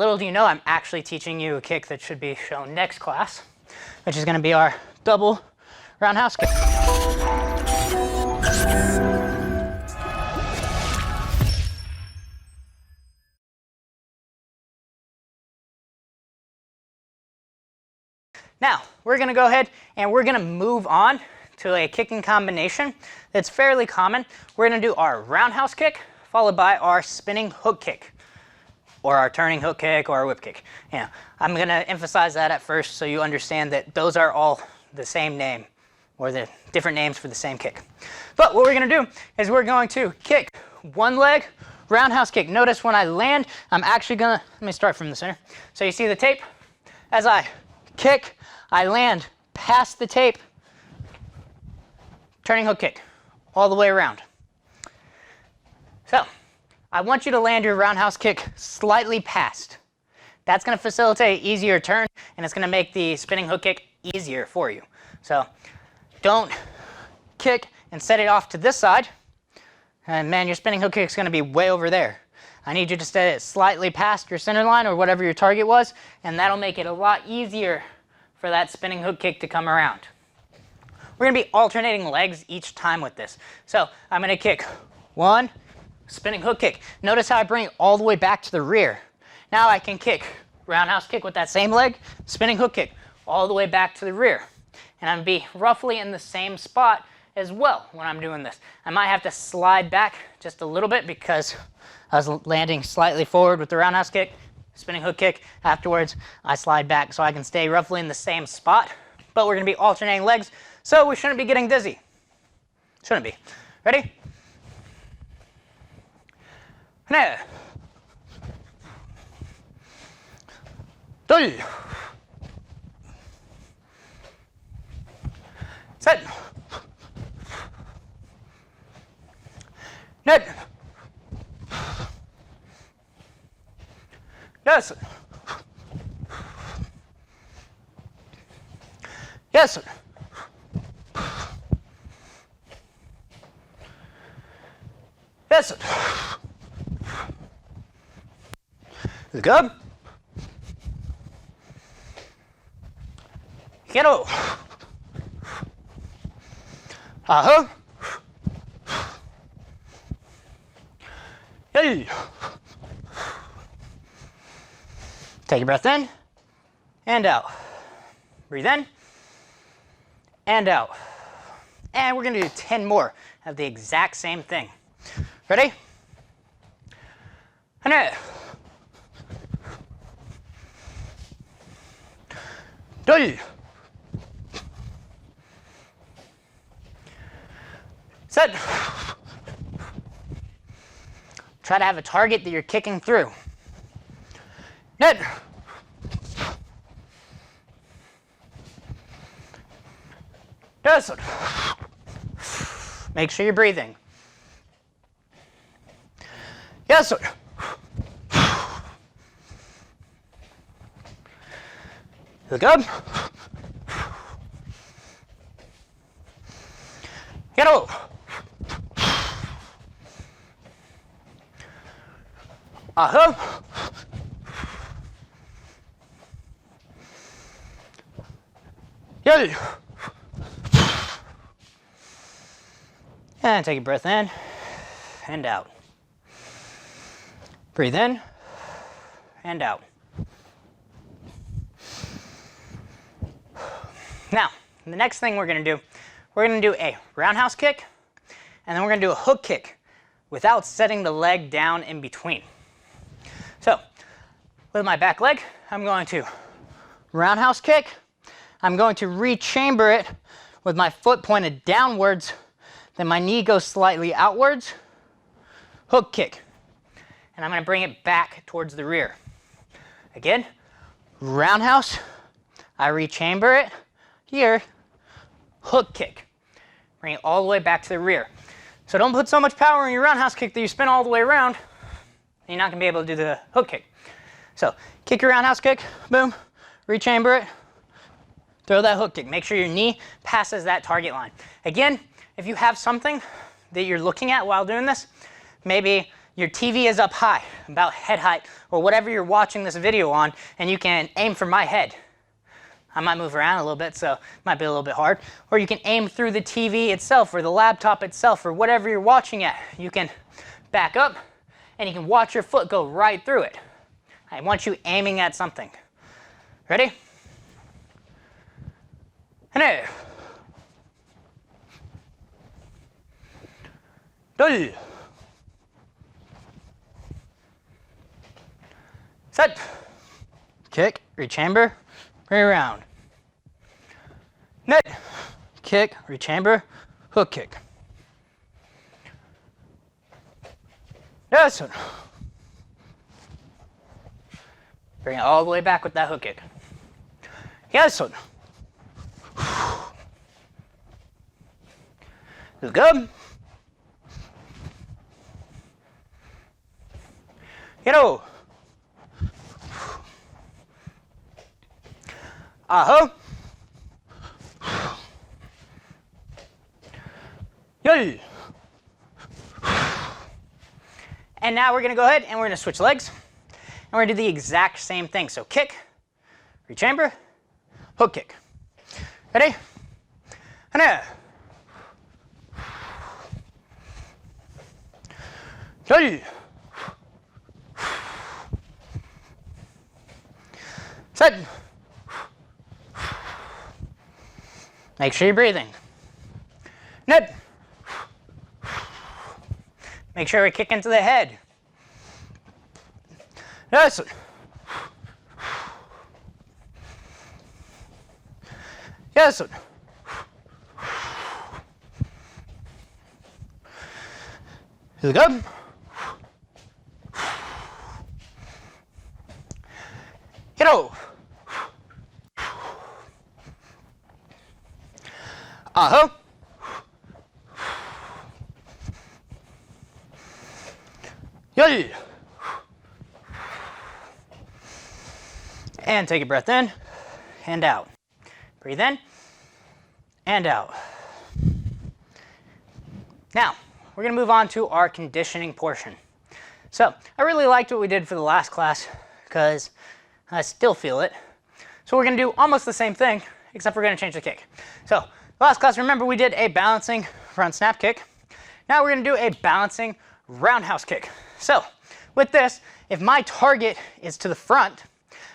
little do you know, I'm actually teaching you a kick that should be shown next class, which is going to be our double roundhouse kick. Now, we're going to go ahead and we're going to move on to a kicking combination that's fairly common. We're going to do our roundhouse kick followed by our spinning hook kick, or our turning hook kick, or our whip kick. Yeah, I'm going to emphasize that at first so you understand that those are all the same name, or the different names for the same kick. But what we're going to do is we're going to kick one leg, roundhouse kick. Notice when I land, I'm actually going to, let me start from the center. So you see the tape? As I kick, I land past the tape, turning hook kick, all the way around. So, I want you to land your roundhouse kick slightly past. That's going to facilitate easier turn, and it's going to make the spinning hook kick easier for you. So, don't kick and set it off to this side, and man, your spinning hook kick is going to be way over there. I need you to set it slightly past your center line or whatever your target was, and that'll make it a lot easier for that spinning hook kick to come around. We're going to be alternating legs each time with this. So I'm going to kick one, spinning hook kick. Notice how I bring it all the way back to the rear. Now I can kick roundhouse kick with that same leg, spinning hook kick, all the way back to the rear. And I'm going to be roughly in the same spot as well when I'm doing this. I might have to slide back just a little bit because I was landing slightly forward with the roundhouse kick, spinning hook kick. Afterwards, I slide back so I can stay roughly in the same spot. But we're going to be alternating legs, so we shouldn't be getting dizzy. Shouldn't be. Ready? One, two, set, net, yes, yes, yes, good, quiero, ajá, yay. Take a breath in and out. Breathe in and out. And we're going to do 10 more of the exact same thing. Ready? And two, set. Try to have a target that you're kicking through. Net. Yes. Make sure you're breathing. Yes. Look up. Get over. Uh-huh. Yeah. And take a breath in and out. Breathe in and out. Now, the next thing we're going to do, we're going to do a roundhouse kick, and then we're going to do a hook kick without setting the leg down in between. So, with my back leg, I'm going to roundhouse kick. I'm going to re-chamber it with my foot pointed downwards, then my knee goes slightly outwards, hook kick. And I'm going to bring it back towards the rear. Again, roundhouse, I re-chamber it, here, hook kick. Bring it all the way back to the rear. So don't put so much power in your roundhouse kick that you spin all the way around, and you're not going to be able to do the hook kick. So kick your roundhouse kick, boom, re-chamber it, throw that hook kick. Make sure your knee passes that target line. Again, if you have something that you're looking at while doing this, maybe your TV is up high, about head height, or whatever you're watching this video on, and you can aim for my head. I might move around a little bit, so it might be a little bit hard. Or you can aim through the TV itself, or the laptop itself, or whatever you're watching at. You can back up, and you can watch your foot go right through it. I want you aiming at something. Ready? And 둘, set, kick, rechamber, bring it around. Net, kick, rechamber, hook kick. Yes. Bring it all the way back with that hook kick. Yes. This is good. Hello. Aho. Yay. And now we're going to go ahead and we're going to switch legs. And we're going to do the exact same thing. So kick, rechamber, hook kick. Ready? And yay. Set. Make sure you're breathing. Net. Make sure we kick into the head. Yes. Yes. Here we go. Hello. Aho. Yay. And take a breath in and out. Breathe in and out. Now, we're going to move on to our conditioning portion. So, I really liked what we did for the last class because I still feel it. So we're going to do almost the same thing, except we're going to change the kick. So, last class, remember we did a balancing front snap kick. Now we're going to do a balancing roundhouse kick. So, with this, if my target is to the front,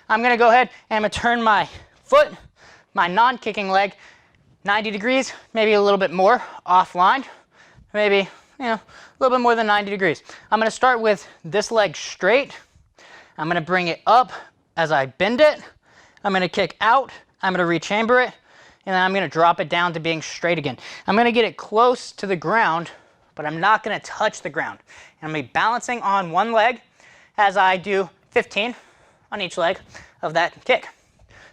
I'm going to go ahead and I'm going to turn my foot, my non-kicking leg, 90 degrees, maybe a little bit more offline, maybe, a little bit more than 90 degrees. I'm going to start with this leg straight. I'm going to bring it up as I bend it. I'm going to kick out. I'm going to rechamber it, and then I'm going to drop it down to being straight again. I'm going to get it close to the ground, but I'm not going to touch the ground. And I'm going to be balancing on one leg as I do 15 on each leg of that kick.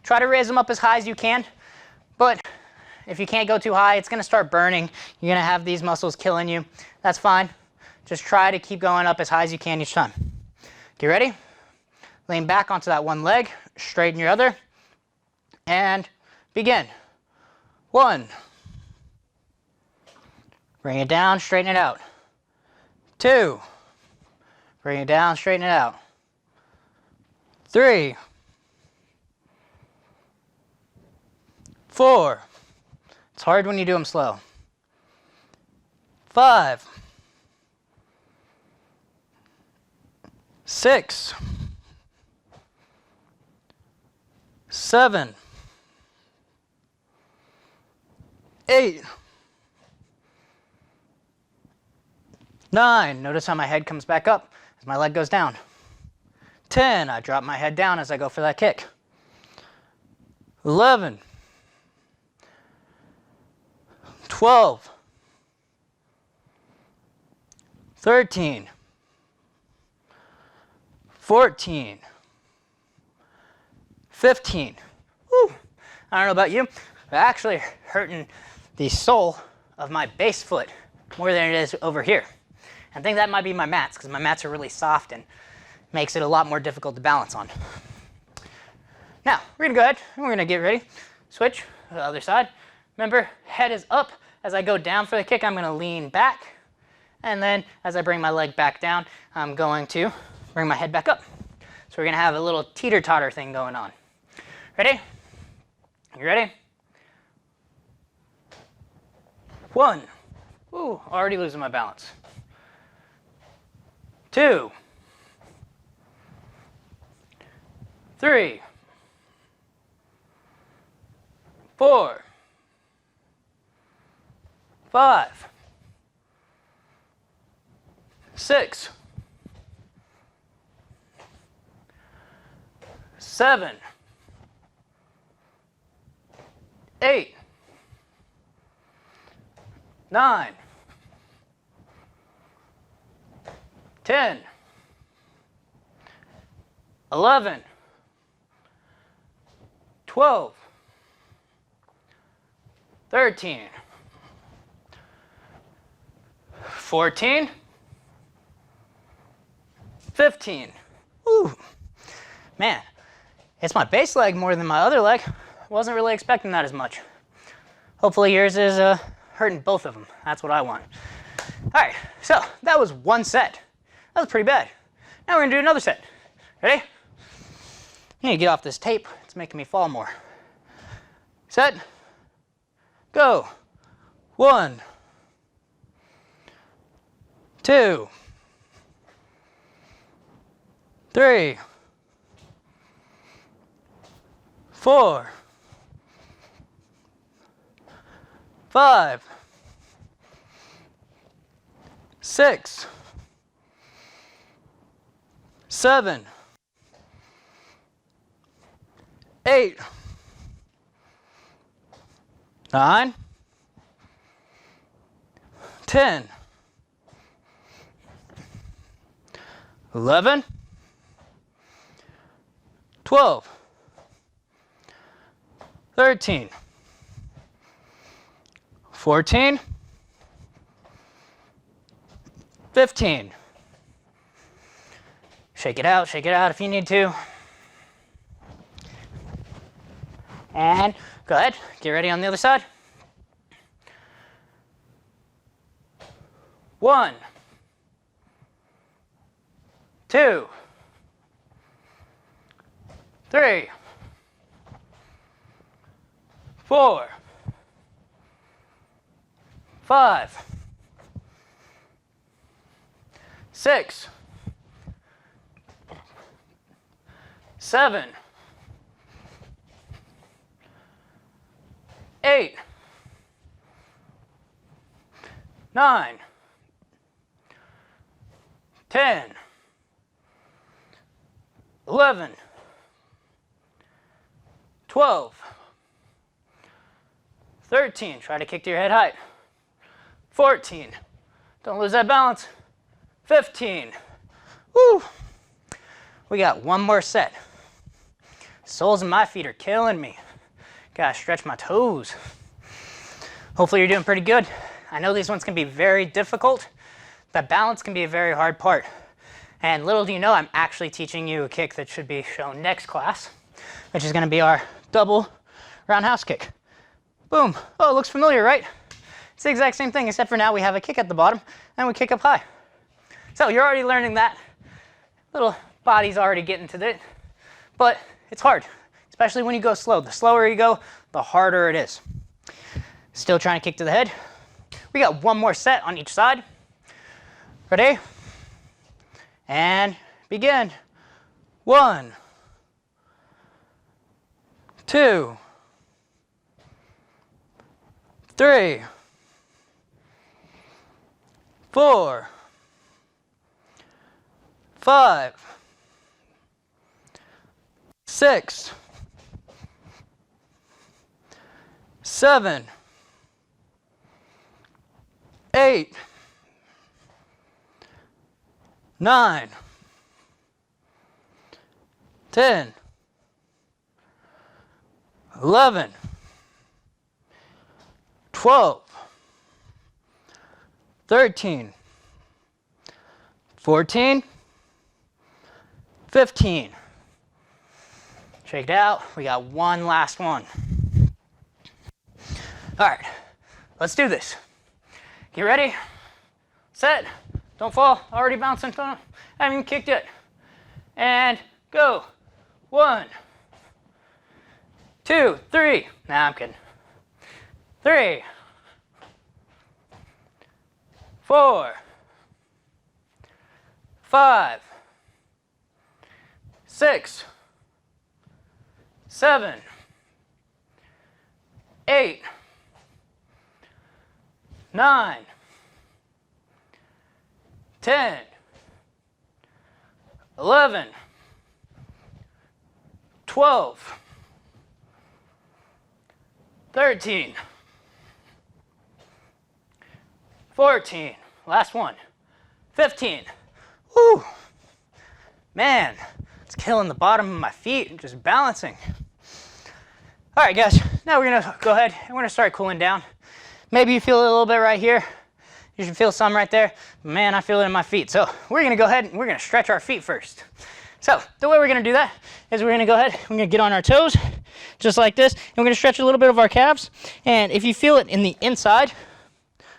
Try to raise them up as high as you can, but if you can't go too high, it's going to start burning. You're going to have these muscles killing you. That's fine. Just try to keep going up as high as you can each time. Get ready? Lean back onto that one leg, straighten your other, and begin. 1. Bring it down, straighten it out. 2. Bring it down, straighten it out. 3. 4. It's hard when you do them slow. 5. 6. 7. 8. 9. Notice how my head comes back up as my leg goes down. 10. I drop my head down as I go for that kick. 11. 12. 13. 14. 15. Woo. I don't know about you, but actually hurting the sole of my base foot more than it is over here. I think that might be my mats, because my mats are really soft and makes it a lot more difficult to balance on. Now, we're going to go ahead and we're going to get ready. Switch to the other side. Remember, head is up. As I go down for the kick, I'm going to lean back And then as I bring my leg back down, I'm going to bring my head back up. So we're going to have a little teeter-totter thing going on. Ready? You ready? 1. Ooh, already losing my balance. 2. 3. 4. 5. 6. 7. 8. 9. 10. 11. 12. 13. 14. 15. Ooh, man, it's my base leg more than my other leg. Wasn't really expecting that as much. Hopefully yours is hurting both of them. That's what I want. All right, so that was one set. That was pretty bad. Now we're gonna do another set. Ready? You need to get off this tape. It's making me fall more. Set. Go. 1. 2. 3. 4. 5. 6. 7. 8. 9. 10. 11. 12. 13. 14. 15. Shake it out if you need to. And go ahead, get ready on the other side. 1. 2. 3. 4. 5. 6. 7. 8. 9. 10. 11. 12. 13. Try to kick to your head height. 14. Don't lose that balance. 15. Woo! We got one more set. Soles of my feet are killing me. Gotta stretch my toes. Hopefully you're doing pretty good. I know these ones can be very difficult. That balance can be a very hard part. And little do you know, I'm actually teaching you a kick that should be shown next class, which is gonna be our double roundhouse kick. Boom. Oh, it looks familiar, right? It's the exact same thing, except for now we have a kick at the bottom and we kick up high. So you're already learning that. Little body's already getting to it, but it's hard, especially when you go slow. The slower you go, the harder it is. Still trying to kick to the head. We got one more set on each side. Ready? And begin. 1. 2. 3. 4. 5. 6. 7. 8. 9. 10. 11. 12. 13. 14. 15. Shake it out. We got one last one. All right, let's do this. Get ready, set, don't fall, already bouncing, I haven't even kicked it. And go. 1, 2, 3. Nah, I'm kidding. 3, 4, 5, 6, 7, 8, 9, 10, 11, 12, 13, 14, last one, 15. Woo! Man, it's killing the bottom of my feet, just balancing. All right, guys, now we're gonna go ahead and we're gonna start cooling down. Maybe you feel it a little bit right here. You should feel some right there. Man, I feel it in my feet. So we're gonna go ahead and we're gonna stretch our feet first. So the way we're gonna do that is we're gonna go ahead, we're gonna get on our toes, just like this, and we're gonna stretch a little bit of our calves. And if you feel it in the inside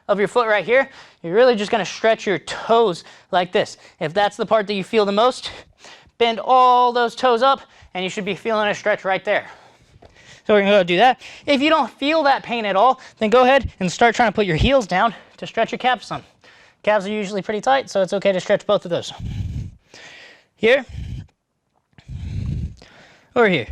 of your foot right here, you're really just gonna stretch your toes like this. If that's the part that you feel the most, bend all those toes up, and you should be feeling a stretch right there. So we're gonna go do that. If you don't feel that pain at all, then go ahead and start trying to put your heels down to stretch your calves some. Calves are usually pretty tight, so it's okay to stretch both of those. Here, or here.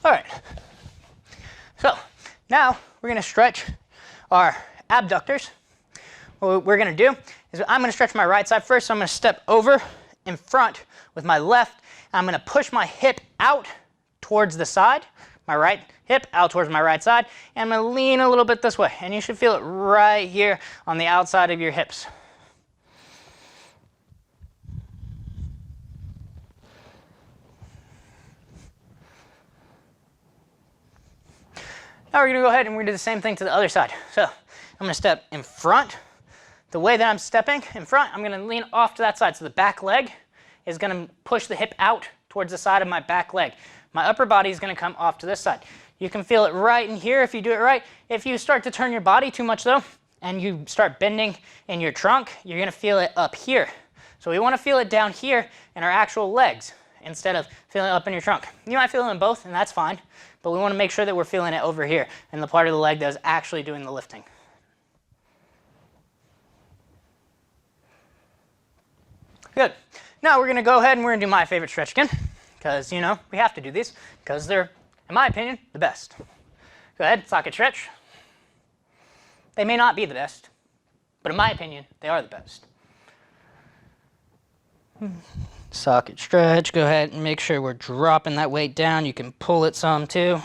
All right, so now we're gonna stretch our abductors. What we're gonna do is I'm gonna stretch my right side first, so I'm gonna step over in front with my left. I'm gonna push my hip out towards the side, my right hip out towards my right side, and I'm gonna lean a little bit this way, and you should feel it right here on the outside of your hips. Now we're gonna go ahead and we're gonna do the same thing to the other side. So I'm gonna step in front. The way that I'm stepping in front, I'm gonna lean off to that side. So the back leg is gonna push the hip out towards the side of my back leg. My upper body is gonna come off to this side. You can feel it right in here if you do it right. If you start to turn your body too much though, and you start bending in your trunk, you're gonna feel it up here. So we wanna feel it down here in our actual legs instead of feeling it up in your trunk. You might feel it in both, and that's fine, but we wanna make sure that we're feeling it over here in the part of the leg that is actually doing the lifting. Good. Now we're gonna go ahead and we're gonna do my favorite stretch again, because you know, we have to do these, because they're, in my opinion, the best. Go ahead, socket stretch. They may not be the best, but in my opinion, they are the best. Socket stretch, go ahead and make sure we're dropping that weight down. You can pull it some too.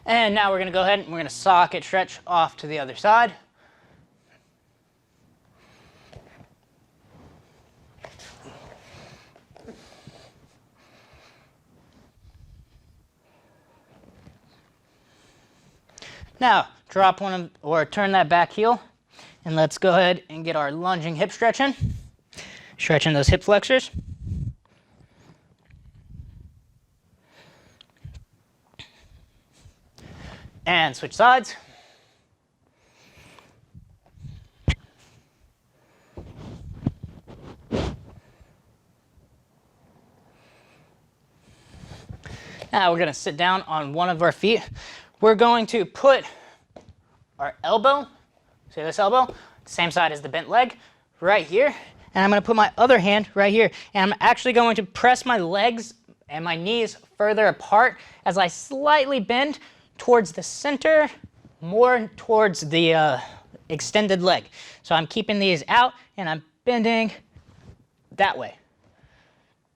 And now we're gonna go ahead and we're gonna socket stretch off to the other side. Now, drop one of, or turn that back heel, and let's go ahead and get our lunging hip stretch in. Stretching those hip flexors. And switch sides. Now we're going to sit down on one of our feet. We're going to put our elbow, see this elbow, same side as the bent leg, right here. And I'm going to put my other hand right here. And I'm actually going to press my legs and my knees further apart as I slightly bend towards the center, more towards the extended leg. So I'm keeping these out and I'm bending that way.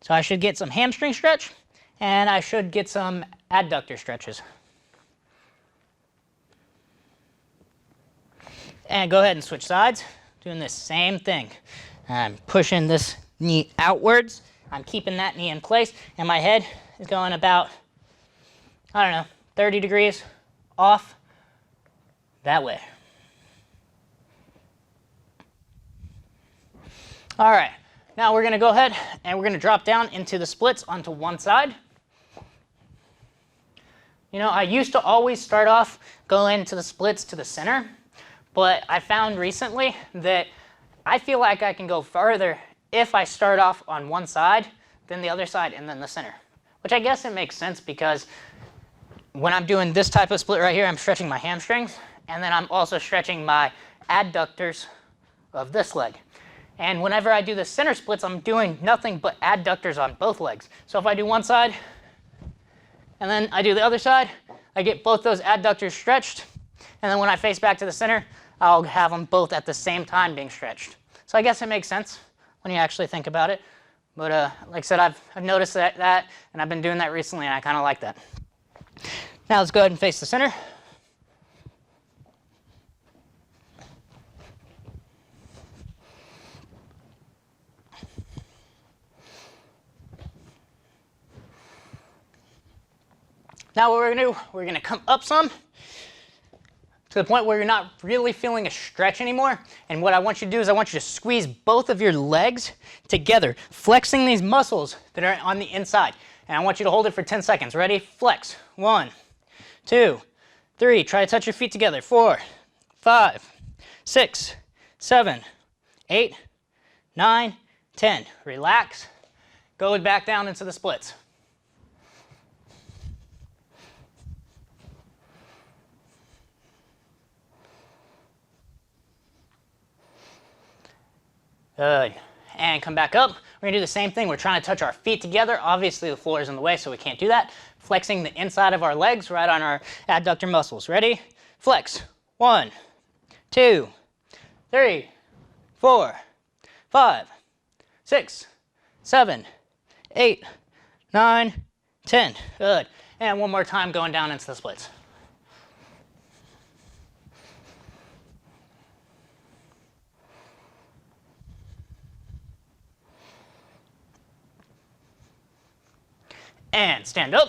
So I should get some hamstring stretch and I should get some adductor stretches. And go ahead and switch sides, doing the same thing. I'm pushing this knee outwards. I'm keeping that knee in place, and my head is going about, I don't know, 30 degrees off that way. All right, now we're gonna go ahead and we're gonna drop down into the splits onto one side. You know, I used to always start off going to the splits to the center, but I found recently that I feel like I can go farther if I start off on one side, then the other side, and then the center. Which I guess it makes sense because when I'm doing this type of split right here, I'm stretching my hamstrings, and then I'm also stretching my adductors of this leg. And whenever I do the center splits, I'm doing nothing but adductors on both legs. So if I do one side, and then I do the other side, I get both those adductors stretched, and then when I face back to the center, I'll have them both at the same time being stretched. So I guess it makes sense when you actually think about it. But like I said, I've noticed that, and I've been doing that recently, and I kind of like that. Now let's go ahead and face the center. Now what we're going to do, we're going to come up some to the point where you're not really feeling a stretch anymore. And what I want you to do is I want you to squeeze both of your legs together, flexing these muscles that are on the inside. And I want you to hold it for 10 seconds. Ready? Flex. 1, 2, 3. Try to touch your feet together. 4, 5, 6, 7, 8, 9, 10. Relax. Go back down into the splits. Good. And come back up. We're gonna do the same thing. We're trying to touch our feet together. Obviously the floor is in the way, so we can't do that. Flexing the inside of our legs right on our adductor muscles. Ready? Flex. 1, 2, 3, 4, 5, 6, 7, 8, 9, 10. Good. And one more time going down into the splits. And stand up.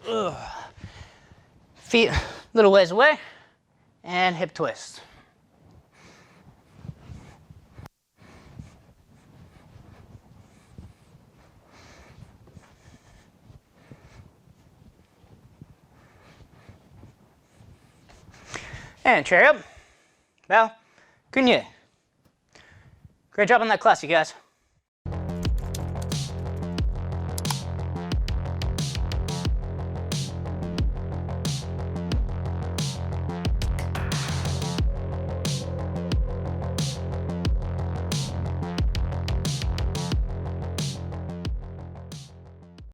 Ugh. Feet a little ways away. And hip twist. And chair up. Bow. Kunye. Great job on that class, you guys.